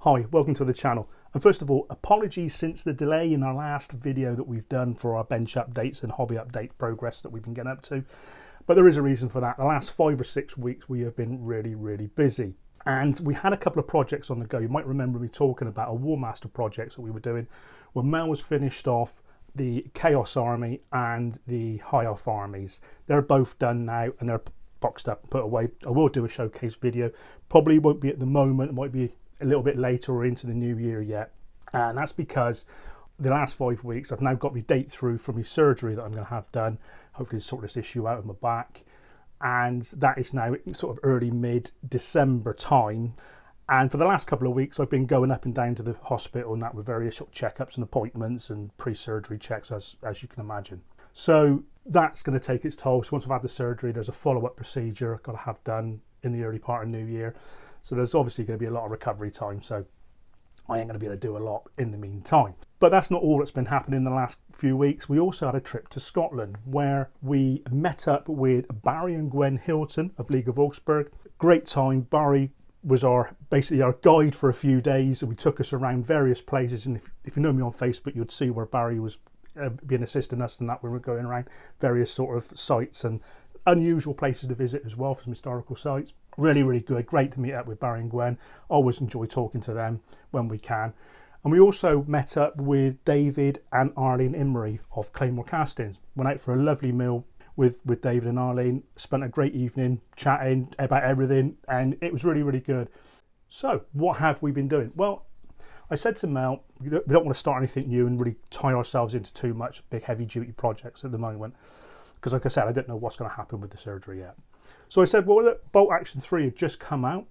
Hi, welcome to the channel. And first of all, apologies since the delay in our last video that we've done for our bench updates and hobby update progress that we've been getting up to. But there is a reason for that. The last 5 or 6 weeks we have been really busy. And we had a couple of projects on the go. You might remember me talking about a War Master projects that we were doing when Mel was finished off the Chaos Army and the High Elf armies. They're both done now and they're boxed up and put away. I will do a showcase video. Probably won't be at the moment. It might be a little bit later or into the new year yet. And that's because the last 5 weeks I've now got my date through for my surgery that I'm going to have done. Hopefully to sort this issue out of my back. And that is now sort of early mid-December time. And for the last couple of weeks I've been going up and down to the hospital and that with various sort of checkups and appointments and pre-surgery checks as you can imagine. So that's going to take its toll. So once I've had the surgery, there's a follow-up procedure I've got to have done in the early part of New Year. So there's obviously going to be a lot of recovery time. So I ain't going to be able to do a lot in the meantime. But that's not all that's been happening in the last few weeks. We also had a trip to Scotland where we met up with Barry and Gwen Hilton of League of Augsburg. Great time. Barry was basically our guide for a few days, and we took us around various places. And if you know me on Facebook, you'd see where Barry was being assisting us and that when we were going around various sort of sites and unusual places to visit as well for some historical sites. Really good. Great to meet up with Barry and Gwen. Always enjoy talking to them when we can. And we also met up with David and Arlene Imrie of Claymore Castings. Went out for a lovely meal with David and Arlene. Spent a great evening chatting about everything, and it was really good. So what have we been doing? Well, I said to Mel, we don't want to start anything new and really tie ourselves into too much big heavy duty projects at the moment. Because like I said, I don't know what's going to happen with the surgery yet. So I said, well, look, Bolt Action 3 had just come out.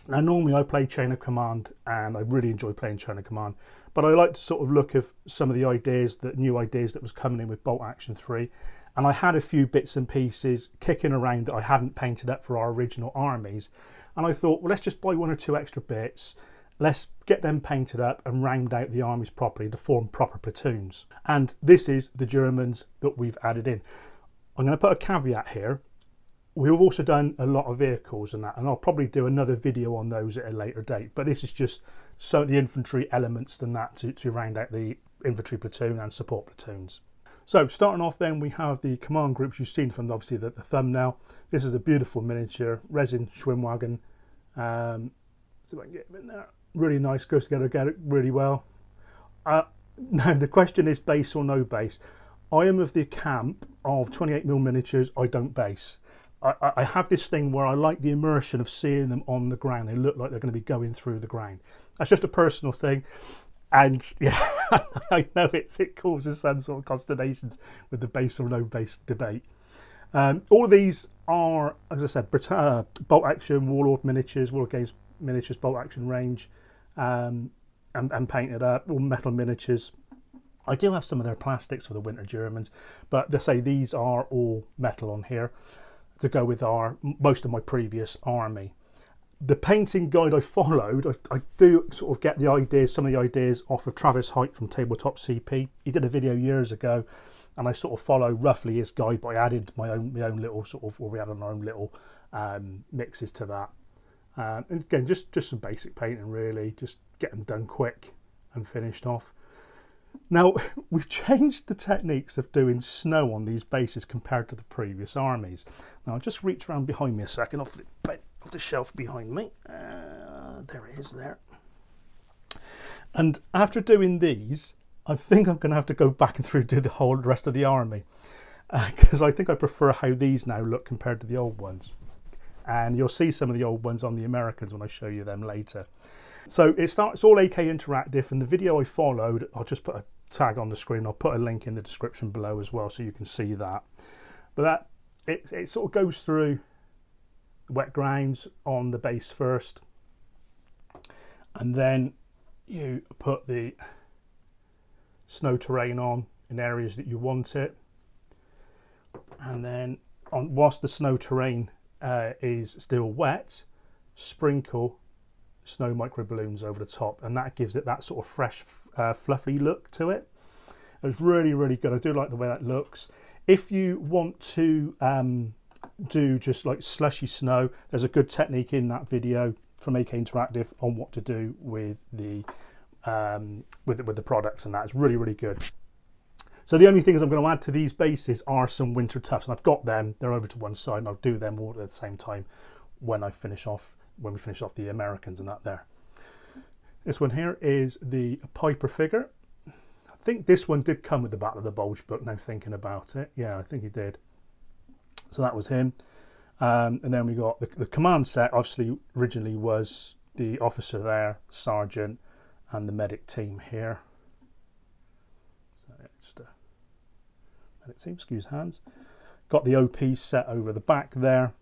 Now, normally I play Chain of Command and I really enjoy playing Chain of Command. But I like to sort of look at some of the ideas, the new ideas that was coming in with Bolt Action 3. And I had a few bits and pieces kicking around that I hadn't painted up for our original armies. And I thought, well, let's just buy 1 or 2 extra bits. Let's get them painted up and round out the armies properly to form proper platoons. And this is the Germans that we've added in. I'm going to put a caveat here. We've also done a lot of vehicles and that, and I'll probably do another video on those at a later date. But this is just so the infantry elements and that to round out the infantry platoon and support platoons. So starting off then, we have the command groups you've seen from obviously the thumbnail. This is a beautiful miniature resin Schwimmwagen. So if I can get him in there. Really nice, goes together really well. Now the question is base or no base. I am of the camp of 28mm miniatures I don't base. I have this thing where I like the immersion of seeing them on the ground. They look like they're going to be going through the ground. That's just a personal thing. And yeah, I know it causes some sort of consternations with the base or no base debate. All of these are, as I said, Bolt Action, Warlord miniatures, Wargames miniatures, Bolt Action range, and painted up, all metal miniatures. I do have some of their plastics for the Winter Germans, but they say these are all metal on here to go with most of my previous army. The painting guide I followed, I do sort of get the ideas, some of the ideas off of Travis Height from Tabletop CP. He did a video years ago, and I sort of follow roughly his guide, but I added my own little sort of, we had our own little mixes to that. And again, just some basic painting really, just get them done quick and finished off. Now, we've changed the techniques of doing snow on these bases compared to the previous armies. Now, I'll just reach around behind me a second, off the shelf behind me. There it is there. And after doing these, I think I'm going to have to go back and do the rest of the army. Because I think I prefer how these now look compared to the old ones. And you'll see some of the old ones on the Americans when I show you them later. So it's all AK Interactive, and the video I followed, I'll just put a tag on the screen. I'll put a link in the description below as well so you can see that. But it sort of goes through the wet grounds on the base first, and then you put the snow terrain on in areas that you want it, and then whilst the snow terrain is still wet, sprinkle snow micro balloons over the top, and that gives it that sort of fresh fluffy look to it. It's really good. I do like the way that looks. If you want to do just like slushy snow, there's a good technique in that video from AK Interactive on what to do with the products, and that is really, really good. So the only things I'm going to add to these bases are some winter tufts, and I've got them. They're over to one side, and I'll do them all at the same time when we finish off the Americans and that there. This one here is the Piper figure. I think this one did come with the Battle of the Bulge book, now thinking about it. Yeah, I think he did. So that was him. And then we got the command set, obviously originally was the officer there, sergeant, and the medic team here. So just a medic team, excuse hands. Got the OP set over the back there.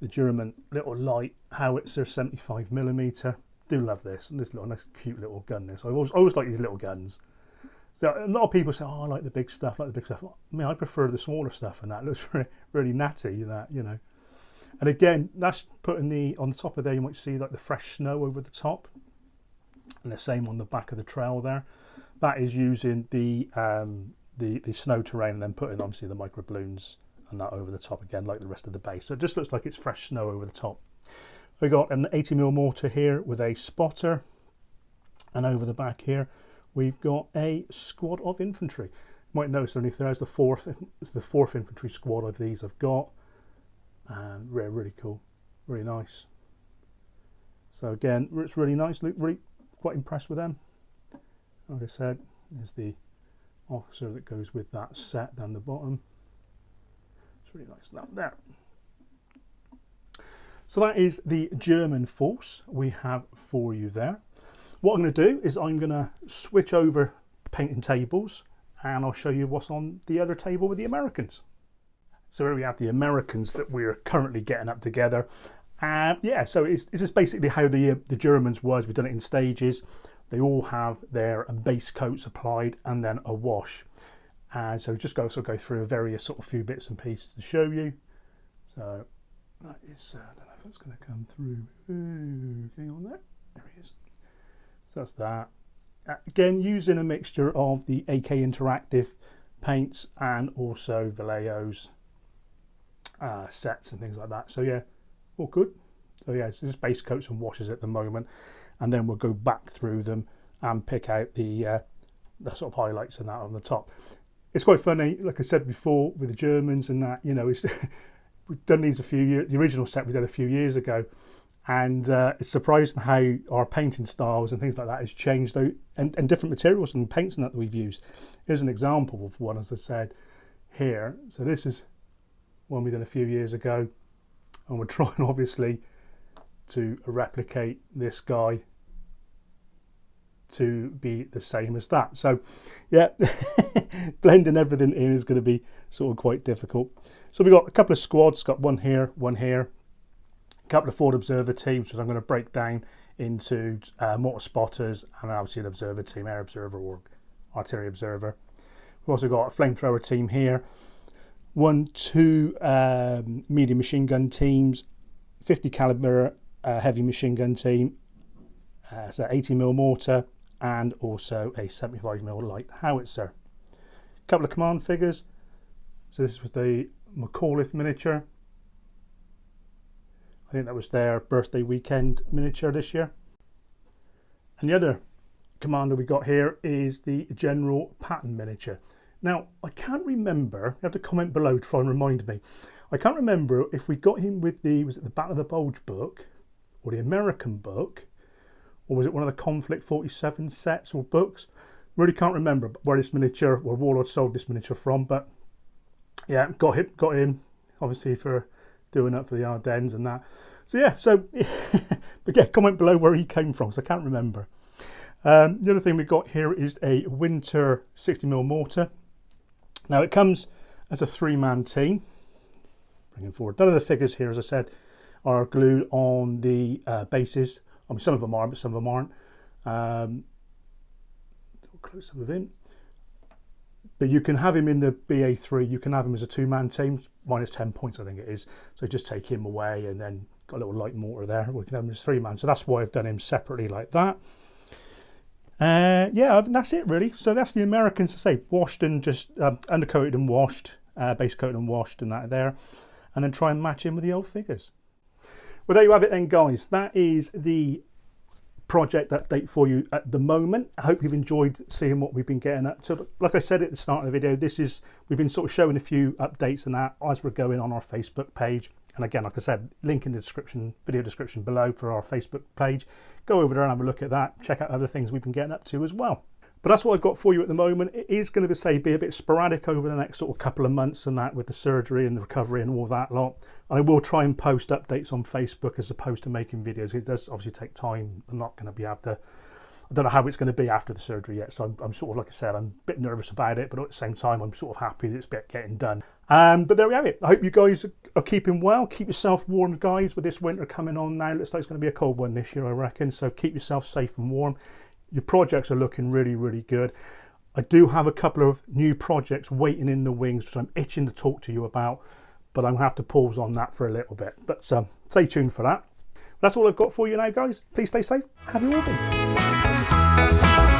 The German little light howitzer 75mm. Do love this, and this little nice cute little gun. This I always like these little guns. So a lot of people say, "Oh, I like the big stuff, I mean, I prefer the smaller stuff, and that looks really natty. That, you know. And again, that's putting on the top of there. You might see like the fresh snow over the top, and the same on the back of the trail there. That is using the snow terrain, and then putting obviously the micro balloons and that over the top again, like the rest of the base. So it just looks like it's fresh snow over the top. We got an 80mm mortar here with a spotter, and over the back here we've got a squad of infantry. You might notice underneath there's the fourth infantry squad of these I've got, and really cool, really nice. So again, it's really nice. Really quite impressed with them. Like I said, there's the officer that goes with that set down the bottom. It's really nice. Now there. So that is the German force we have for you there. What I'm going to do is I'm going to switch over painting tables, and I'll show you what's on the other table with the Americans. So here we have the Americans that we're currently getting up together. Yeah, so it's just basically how the Germans was. We've done it in stages. They all have their base coats applied and then a wash. And so just go through various sort of few bits and pieces to show you. So that is, I don't know if that's going to come through. Okay, on there. There he is. So that's that. Again, using a mixture of the AK Interactive paints and also Vallejo's sets and things like that. So yeah, all good. So yeah, it's just base coats and washes at the moment, and then we'll go back through them and pick out the sort of highlights and that on the top. It's quite funny, like I said before, with the Germans and that, you know, it's we've done these a few years. The original set we did a few years ago, and it's surprising how our painting styles and things like that has changed out, and different materials and paints and that we've used. Here's an example of one, as I said here. So this is one we did a few years ago, and we're trying obviously to replicate this guy to be the same as that. So yeah, blending everything in is going to be sort of quite difficult. So we've got a couple of squads, got one here, a couple of forward observer teams, which I'm going to break down into mortar spotters, and obviously an observer team, air observer or artillery observer. We've also got a flamethrower team here, 2 medium machine gun teams, 50 caliber heavy machine gun team, so 80mm mortar, and also a 75mm light howitzer. A couple of command figures. So this was the McAuliffe miniature. I think that was their birthday weekend miniature this year. And the other commander we got here is the General Patton miniature. Now, I can't remember, you have to comment below to try and remind me. I can't remember if we got him with was it the Battle of the Bulge book, or the American book, or was it one of the Conflict 47 sets or books? Really can't remember where this miniature, where Warlord sold this miniature from, but yeah, got him obviously for doing that for the Ardennes and that. So yeah, but yeah, comment below where he came from, because I can't remember. The other thing we got here is a Winter 60mm mortar. Now it comes as a 3-man team. Bringing forward. None of the figures here, as I said, are glued on the bases. I mean, some of them are, but some of them aren't. Close up of him. But you can have him in the BA3. You can have him as a 2-man team, minus 10 points, I think it is. So just take him away, and then got a little light mortar there. We can have him as 3-man. So that's why I've done him separately like that. Yeah, that's it really. So that's the Americans, to say, washed and just undercoated and washed, base coated and washed and that there, and then try and match in with the old figures. Well, there you have it then, guys. That is the project update for you at the moment. I hope you've enjoyed seeing what we've been getting up to. Like I said at the start of the video, we've been sort of showing a few updates and that as we're going on our Facebook page. And again, like I said, link in the description, video description below for our Facebook page. Go over there and have a look at that. Check out other things we've been getting up to as well. But that's what I've got for you at the moment. It is going to be a bit sporadic over the next sort of couple of months and that, with the surgery and the recovery and all that lot. And I will try and post updates on Facebook as opposed to making videos. It does obviously take time. I'm not going to be able to, I don't know how it's going to be after the surgery yet. So I'm sort of, like I said, I'm a bit nervous about it, but at the same time, I'm sort of happy that it's getting done. But there we have it. I hope you guys are keeping well. Keep yourself warm, guys, with this winter coming on now. Looks like it's going to be a cold one this year, I reckon. So keep yourself safe and warm. Your projects are looking really, really good. I do have a couple of new projects waiting in the wings, which I'm itching to talk to you about, but I'm going to have to pause on that for a little bit. But stay tuned for that. That's all I've got for you now, guys. Please stay safe. Happy Wargaming.